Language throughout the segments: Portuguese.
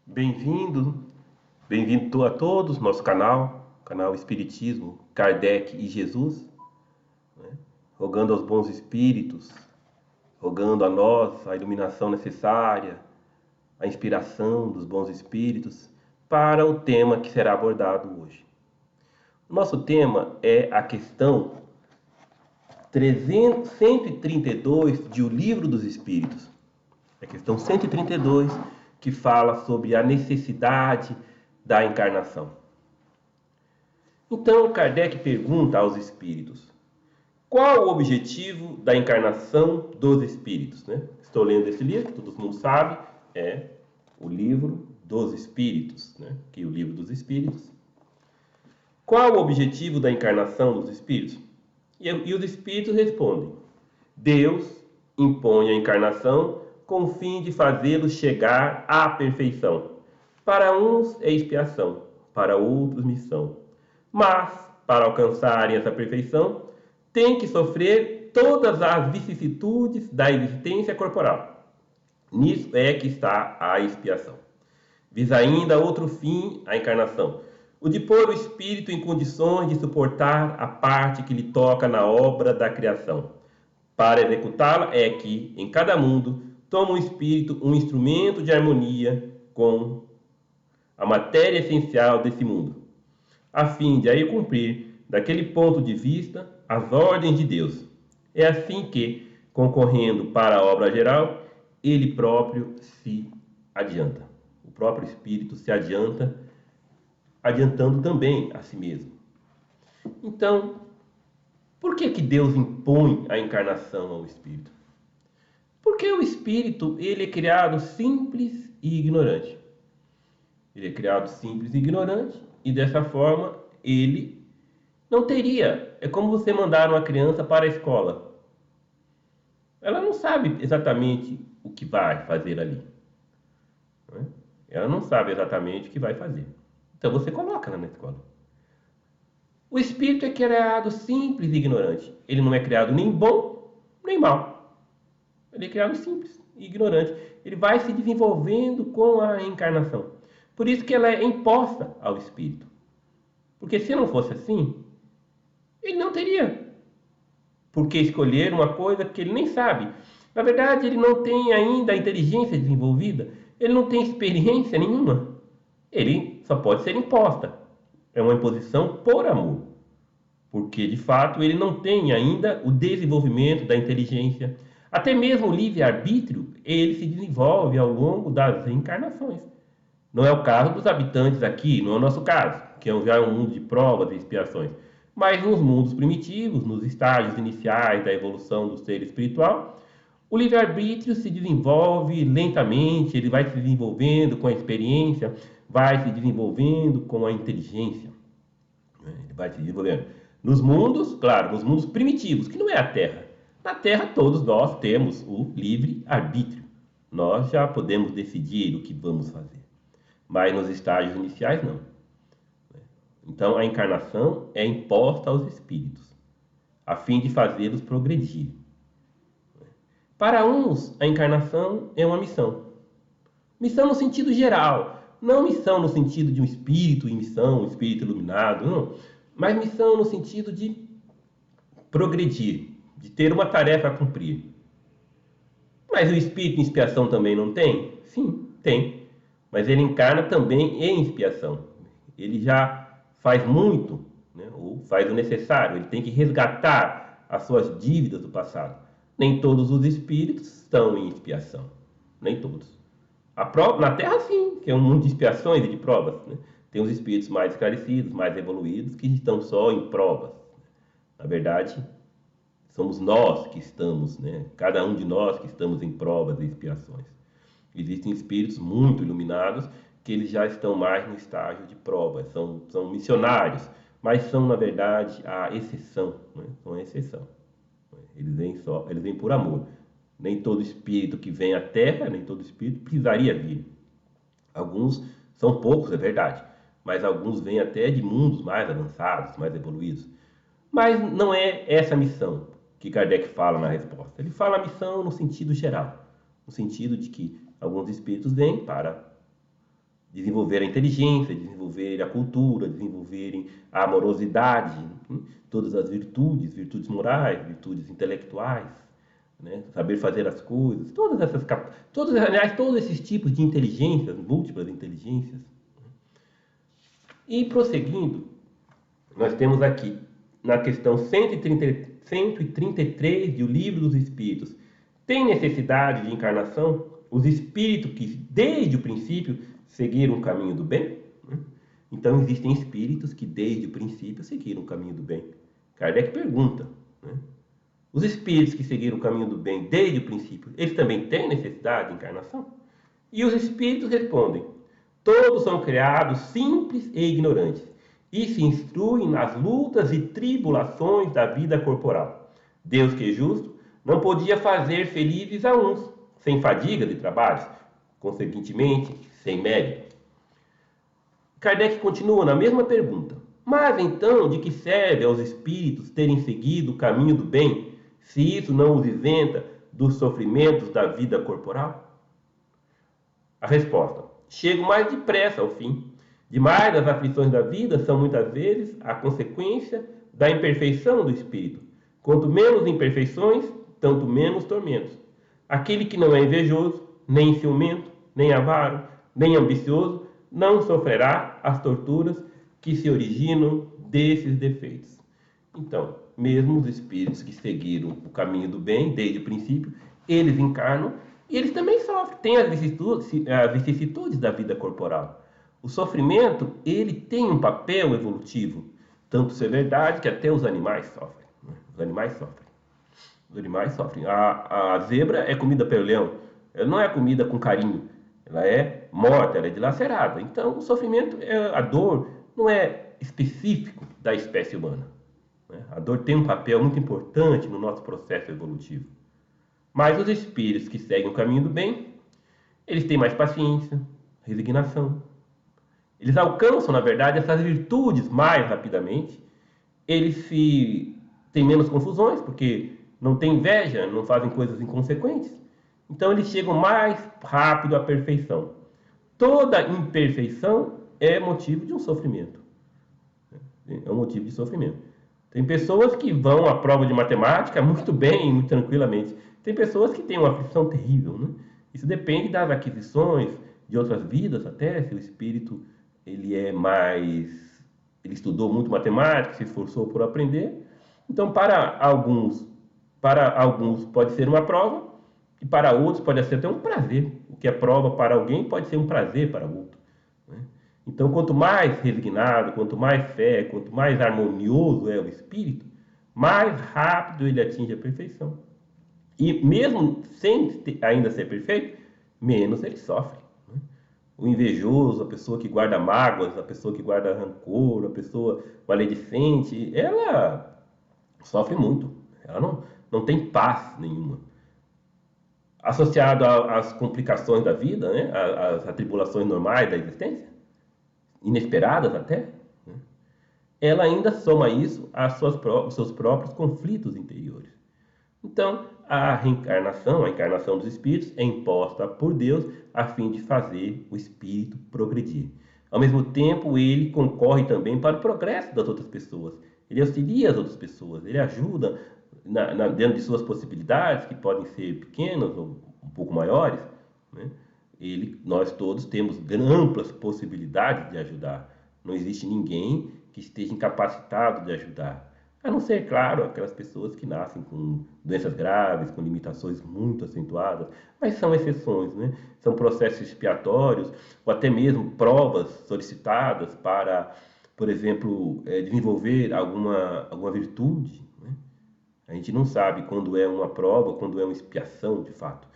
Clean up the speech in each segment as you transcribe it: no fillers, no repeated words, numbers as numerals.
Bem-vindo, bem-vindo a todos, nosso canal Espiritismo, Kardec e Jesus, né? Rogando aos bons espíritos, rogando a nós a iluminação necessária, a inspiração dos bons espíritos para o tema que será abordado hoje. O nosso tema é a questão 132 de O Livro dos Espíritos. É a questão 132 que fala sobre a necessidade da encarnação. Então, Kardec pergunta aos espíritos: qual o objetivo da encarnação dos espíritos? Estou lendo esse livro, todo mundo sabe, é o Livro dos Espíritos, que é o Livro dos Espíritos. Qual o objetivo da encarnação dos espíritos? E os espíritos respondem: Deus impõe a encarnação com o fim de fazê-los chegar à perfeição. Para uns é expiação, para outros missão. Mas, para alcançarem essa perfeição, têm que sofrer todas as vicissitudes da existência corporal. Nisso é que está a expiação. Visa ainda outro fim, a encarnação: o de pôr o espírito em condições de suportar a parte que lhe toca na obra da criação. Para executá-la é que, em cada mundo, toma o espírito um instrumento de harmonia com a matéria essencial desse mundo, a fim de aí cumprir, daquele ponto de vista, as ordens de Deus. É assim que, concorrendo para a obra geral, ele próprio se adianta. O próprio espírito se adianta, adiantando também a si mesmo. Então, por que Deus impõe a encarnação ao espírito? Porque o espírito, ele é criado simples e ignorante. Ele é criado simples e ignorante, e dessa forma ele não teria. É como você mandar uma criança para a escola. Ela não sabe exatamente o que vai fazer ali. Ela não sabe exatamente o que vai fazer. Então você coloca ela na escola. O espírito é criado simples e ignorante. Ele não é criado nem bom, nem mal. Ele é criado simples e ignorante. Ele vai se desenvolvendo com a encarnação. Por isso que ela é imposta ao espírito. Porque se não fosse assim, ele não teria por que escolher uma coisa que ele nem sabe. Na verdade, ele não tem ainda a inteligência desenvolvida, ele não tem experiência nenhuma. Ele só pode ser imposta. É uma imposição por amor. Porque, de fato, ele não tem ainda o desenvolvimento da inteligência. Até mesmo o livre-arbítrio, ele se desenvolve ao longo das reencarnações. Não é o caso dos habitantes aqui, não é o nosso caso, que já é um mundo de provas e expiações. Mas nos mundos primitivos, nos estágios iniciais da evolução do ser espiritual, o livre-arbítrio se desenvolve lentamente, ele vai se desenvolvendo com a experiência, vai se desenvolvendo com a inteligência. Ele vai se desenvolvendo. Nos mundos, claro, nos mundos primitivos, que não é a Terra. Na Terra todos nós temos o livre-arbítrio. Nós já podemos decidir o que vamos fazer. Mas nos estágios iniciais não. Então a encarnação é imposta aos espíritos, a fim de fazê-los progredir. Para uns, a encarnação é uma missão. Missão no sentido geral, não missão no sentido de um espírito em missão, um espírito iluminado, não. Mas missão no sentido de progredir, de ter uma tarefa a cumprir. Mas o espírito em expiação também não tem? Sim, tem. Mas ele encarna também em expiação. Ele já faz muito, ou faz o necessário. Ele tem que resgatar as suas dívidas do passado. Nem todos os espíritos estão em expiação. Nem todos. Na Terra, sim, que é um mundo de expiações e de provas. Tem os espíritos mais esclarecidos, mais evoluídos, que estão só em provas. Na verdade, somos nós que estamos, cada um de nós que estamos em provas e expiações. Existem espíritos muito iluminados que eles já estão mais no estágio de provas, são missionários, mas são, na verdade, a exceção. São a exceção. Eles vêm por amor. Nem todo espírito que vem à Terra, nem todo espírito precisaria vir. Alguns, são poucos, é verdade, mas alguns vêm até de mundos mais avançados, mais evoluídos. Mas não é essa a missão que Kardec fala na resposta. Ele fala a missão no sentido geral, no sentido de que alguns espíritos vêm para desenvolver a inteligência, desenvolver a cultura, desenvolverem a amorosidade, todas as virtudes, virtudes morais, virtudes intelectuais, né? Saber fazer as coisas, aliás, todos esses tipos de inteligências, múltiplas inteligências. E prosseguindo, nós temos aqui na questão 133 do Livro dos Espíritos: tem necessidade de encarnação os espíritos que desde o princípio seguiram o caminho do bem? Então existem espíritos que desde o princípio seguiram o caminho do bem. Kardec pergunta, né? Os espíritos que seguiram o caminho do bem desde o princípio, eles também têm necessidade de encarnação? E os espíritos respondem: todos são criados simples e ignorantes, e se instruem nas lutas e tribulações da vida corporal. Deus, que é justo, não podia fazer felizes a uns, sem fadiga de trabalhos, consequentemente, sem mérito. Kardec continua na mesma pergunta: mas então, de que serve aos espíritos terem seguido o caminho do bem, se isso não os isenta dos sofrimentos da vida corporal? A resposta: chego mais depressa ao fim. Demais das aflições da vida são muitas vezes a consequência da imperfeição do espírito. Quanto menos imperfeições, tanto menos tormentos. Aquele que não é invejoso, nem ciumento, nem avaro, nem ambicioso, não sofrerá as torturas que se originam desses defeitos. Então, mesmo os espíritos que seguiram o caminho do bem desde o princípio, eles encarnam e eles também sofrem, têm as vicissitudes da vida corporal. O sofrimento, ele tem um papel evolutivo, tanto isso é verdade que até os animais sofrem. Né? Os animais sofrem. Os animais sofrem. A zebra é comida pelo leão. Ela não é comida com carinho. Ela é morta, ela é dilacerada. Então, o sofrimento, a dor, não é específico da espécie humana. Né? A dor tem um papel muito importante no nosso processo evolutivo. Mas os espíritos que seguem o caminho do bem, eles têm mais paciência, resignação. Eles alcançam, na verdade, essas virtudes mais rapidamente. Eles têm menos confusões, porque não têm inveja, não fazem coisas inconsequentes. Então, eles chegam mais rápido à perfeição. Toda imperfeição é motivo de um sofrimento. É um motivo de sofrimento. Tem pessoas que vão à prova de matemática muito bem, muito tranquilamente. Tem pessoas que têm uma aflição terrível, né? Isso depende das aquisições de outras vidas, até se o espírito ele estudou muito matemática, se esforçou por aprender. Então, para alguns pode ser uma prova e para outros pode ser até um prazer. O que é prova para alguém pode ser um prazer para outro, né? Então, quanto mais resignado, quanto mais fé, quanto mais harmonioso é o espírito, mais rápido ele atinge a perfeição. E mesmo sem ainda ser perfeito, menos ele sofre. Né? O invejoso, a pessoa que guarda mágoas, a pessoa que guarda rancor, a pessoa maledicente, ela sofre muito. Ela não tem paz nenhuma. Associado às complicações da vida, né? Às atribulações normais da existência, inesperadas até, né? Ela ainda soma isso aos seus próprios conflitos interiores. Então, a encarnação dos espíritos é imposta por Deus a fim de fazer o espírito progredir. Ao mesmo tempo, ele concorre também para o progresso das outras pessoas. Ele auxilia as outras pessoas, ele ajuda dentro de suas possibilidades, que podem ser pequenas ou um pouco maiores, né? Nós todos temos amplas possibilidades de ajudar. Não existe ninguém que esteja incapacitado de ajudar. A não ser, claro, aquelas pessoas que nascem com doenças graves, com limitações muito acentuadas, mas são exceções, né? São processos expiatórios, ou até mesmo provas solicitadas para, por exemplo, desenvolver alguma virtude, né? A gente não sabe quando é uma prova, quando é uma expiação, de fato.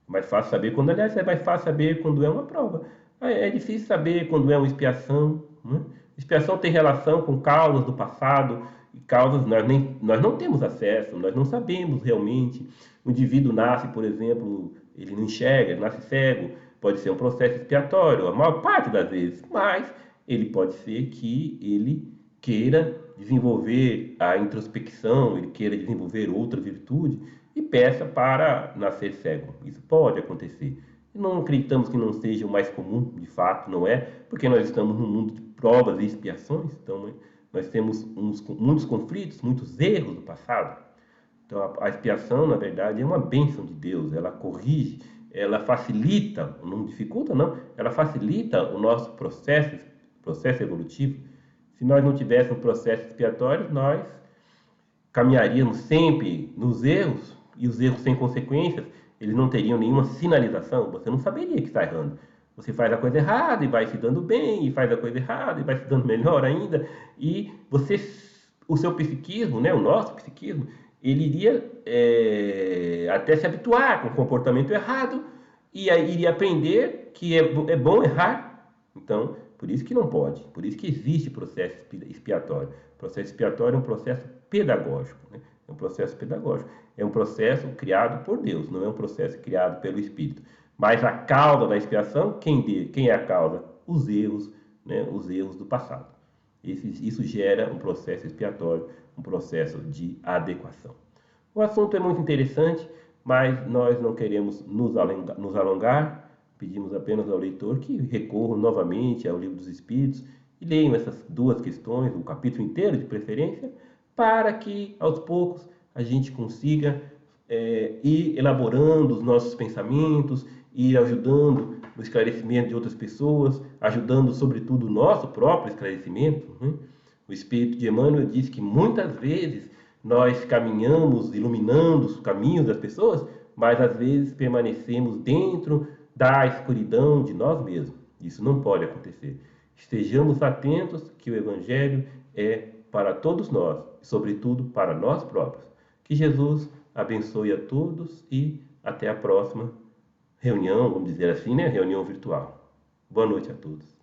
É mais fácil saber quando, aliás, é mais fácil saber quando é uma prova. É difícil saber quando é uma expiação, né? Expiação tem relação com causas do passado, e causas nós não temos acesso, nós não sabemos realmente. O indivíduo nasce, por exemplo, ele não enxerga, ele nasce cego, pode ser um processo expiatório, a maior parte das vezes, mas ele pode ser que ele queira desenvolver a introspecção, ele queira desenvolver outra virtude e peça para nascer cego. Isso pode acontecer. Não acreditamos que não seja o mais comum, de fato, não é, porque nós estamos num mundo de provas e expiações, então nós temos muitos conflitos, muitos erros do passado. Então a expiação, na verdade, é uma bênção de Deus, ela corrige, ela facilita, não dificulta não, ela facilita o nosso processo evolutivo. Se nós não tivéssemos processo expiatório, nós caminharíamos sempre nos erros, e os erros sem consequências, eles não teriam nenhuma sinalização, você não saberia que está errando. Você faz a coisa errada e vai se dando bem, e faz a coisa errada e vai se dando melhor ainda, e o seu psiquismo, né, o nosso psiquismo, ele iria até se habituar com o comportamento errado e aí iria aprender que é bom errar. Então, por isso que não pode, por isso que existe processo expiatório. O processo expiatório é um processo pedagógico, né? É um processo pedagógico, é um processo criado por Deus, não é um processo criado pelo Espírito. Mas a causa da expiação, quem é a causa? Os erros, né? Os erros do passado. Isso gera um processo expiatório, um processo de adequação. O assunto é muito interessante, mas nós não queremos nos alongar, pedimos apenas ao leitor que recorra novamente ao Livro dos Espíritos e leiam essas duas questões, o capítulo inteiro de preferência, para que aos poucos a gente consiga ir elaborando os nossos pensamentos, ir ajudando no esclarecimento de outras pessoas, ajudando sobretudo o nosso próprio esclarecimento, né? O Espírito de Emmanuel diz que muitas vezes nós caminhamos iluminando os caminhos das pessoas, mas às vezes permanecemos dentro da escuridão de nós mesmos. Isso não pode acontecer. Estejamos atentos que o Evangelho é para todos nós, e sobretudo para nós próprios. Que Jesus abençoe a todos e até a próxima reunião, vamos dizer assim, né? Reunião virtual. Boa noite a todos.